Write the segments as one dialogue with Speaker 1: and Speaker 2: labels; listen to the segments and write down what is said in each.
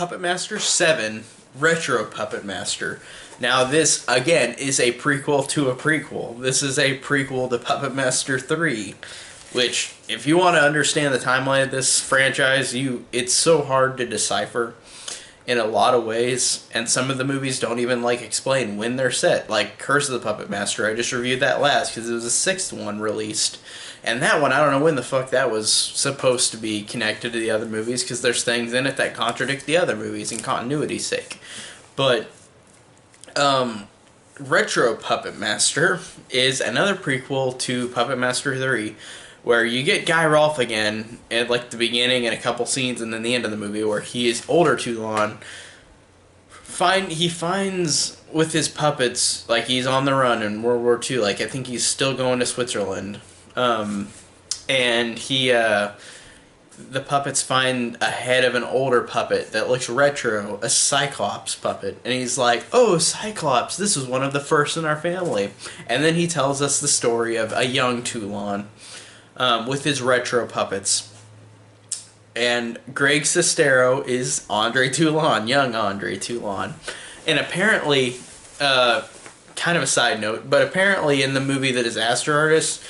Speaker 1: Puppet Master 7, Retro Puppet Master. Now this, again, is a prequel to a prequel. This is a prequel to Puppet Master 3, which, if you want to understand the timeline of this franchise, it's so hard to decipher in a lot of ways, and some of the movies don't even, like, explain when they're set. Like, Curse of the Puppet Master, I just reviewed that last, because it was the 6th one released. And that one, I don't know when the fuck that was supposed to be connected to the other movies, because there's things in it that contradict the other movies in continuity's sake. But, Retro Puppet Master is another prequel to Puppet Master 3, where you get Guy Rolfe again at, like, the beginning and a couple scenes and then the end of the movie, where he is older Toulon. He finds with his puppets, like, he's on the run in World War II, like, I think he's still going to Switzerland. And the puppets find a head of an older puppet that looks retro, a Cyclops puppet, and he's like, oh, Cyclops, this was one of the first in our family. And then he tells us the story of a young Toulon, with his retro puppets. And Greg Sestero is Andre Toulon, young Andre Toulon. And apparently, kind of a side note, but apparently in the movie The Disaster Artist,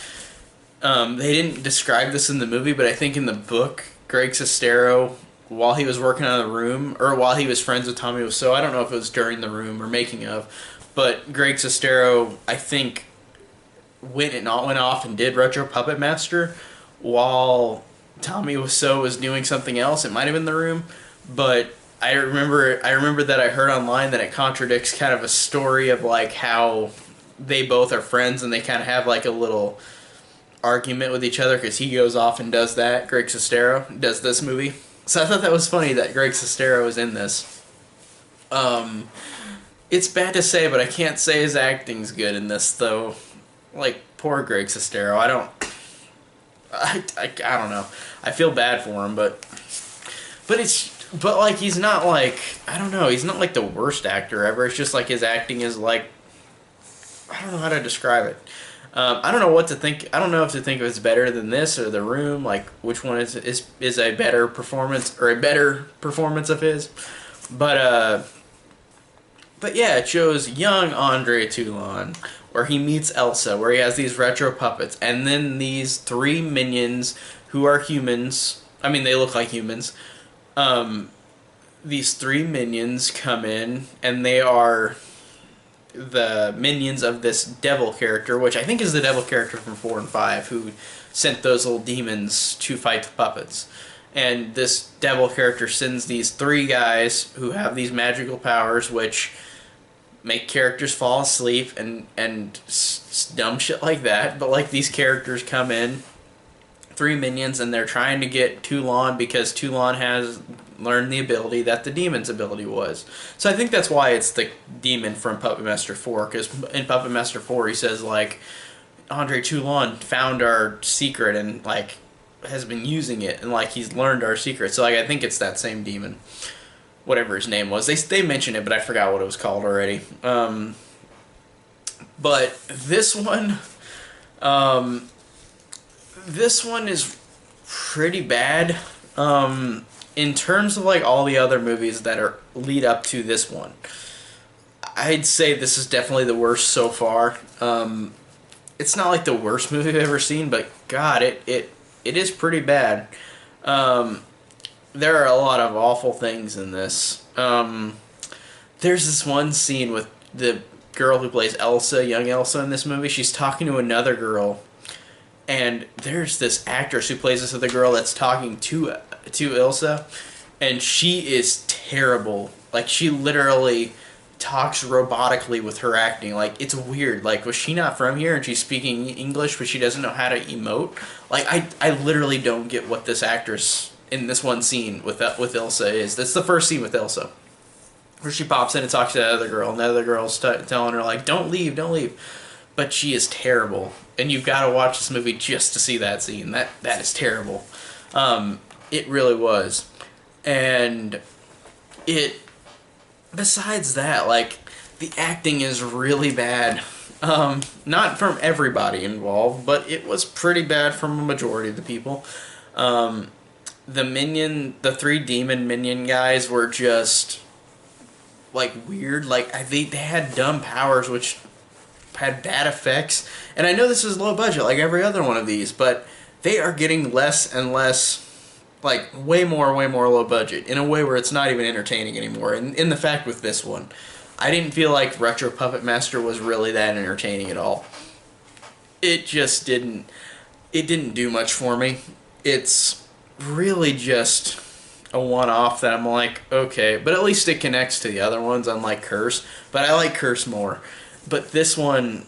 Speaker 1: they didn't describe this in the movie, but I think in the book, Greg Sestero, while he was working on The Room, or while he was friends with Tommy Wiseau, I don't know if it was during The Room or making of, but Greg Sestero, I think, went off and did Retro Puppet Master while Tommy Wiseau was doing something else. It might have been The Room, but I remember that I heard online that it contradicts kind of a story of, like, how they both are friends and they kind of have, like, a little argument with each other because he goes off and does that. Greg Sestero does this movie. So I thought that was funny that Greg Sestero is in this. It's bad to say, but I can't say his acting's good in this, though. Like, poor Greg Sestero. I don't know. I feel bad for him, but like, he's not, like, I don't know, he's not, like, the worst actor ever. It's just, like, his acting is, like, I don't know how to describe it. I don't know what to think. I don't know if to think if it's better than this or The Room, like, which one is a better performance, or a better performance of his. But yeah, it shows young Andre Toulon, where he meets Elsa, where he has these retro puppets, and then these 3 minions who are humans. I mean, they look like humans. These 3 minions come in, and they are the minions of this devil character, which I think is the devil character from 4 and 5, who sent those little demons to fight the puppets. And this devil character sends these 3 guys who have these magical powers, which make characters fall asleep and dumb shit like that. But, like, these characters come in, 3 minions, and they're trying to get Toulon because Toulon has learned the ability that the demon's ability was. So I think that's why it's the demon from Puppet Master 4, because in Puppet Master 4 he says, like, Andre Toulon found our secret and, like, has been using it, and, like, he's learned our secret. So, like, I think it's that same demon. Whatever his name was. They mentioned it, but I forgot what it was called already. But this one is pretty bad. In terms of, like, all the other movies that are lead up to this one, I'd say this is definitely the worst so far. It's not, like, the worst movie I've ever seen, but God, it is pretty bad. There are a lot of awful things in this. There's this one scene with the girl who plays Elsa, young Elsa in this movie. She's talking to another girl, and there's this actress who plays this other girl that's talking to Elsa, and she is terrible. Like, she literally talks robotically with her acting. Like, it's weird. Like, was she not from here and she's speaking English but she doesn't know how to emote? Like, I literally don't get what this actress in this one scene with Elsa is. That's the first scene with Elsa, where she pops in and talks to the other girl, and the other girl's telling her, like, don't leave. But she is terrible, and you've got to watch this movie just to see that scene. That is terrible. It really was. And besides that, like, the acting is really bad. Not from everybody involved, but it was pretty bad from a majority of the people. the three demon minion guys were just like weird. Like they had dumb powers which had bad effects. And I know this is low budget like every other one of these, but they are getting less and less, like way more low budget in a way where it's not even entertaining anymore. And in the fact with this one, I didn't feel like Retro Puppet Master was really that entertaining at all. It just didn't. It didn't do much for me. It's really just a one-off that I'm like, okay, but at least it connects to the other ones, unlike Curse. But I like Curse more. But this one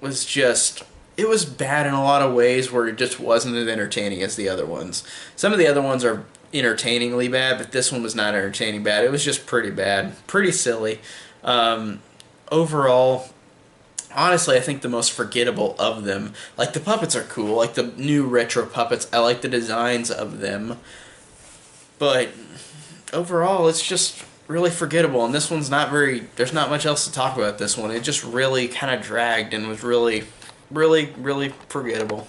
Speaker 1: was just, it was bad in a lot of ways where it just wasn't as entertaining as the other ones. Some of the other ones are entertainingly bad, but this one was not entertaining bad. It was just pretty bad, pretty silly. Overall, honestly, I think the most forgettable of them, like the puppets are cool, like the new retro puppets, I like the designs of them, but overall it's just really forgettable, and this one's not very, there's not much else to talk about this one. It just really kind of dragged and was really, really, really forgettable.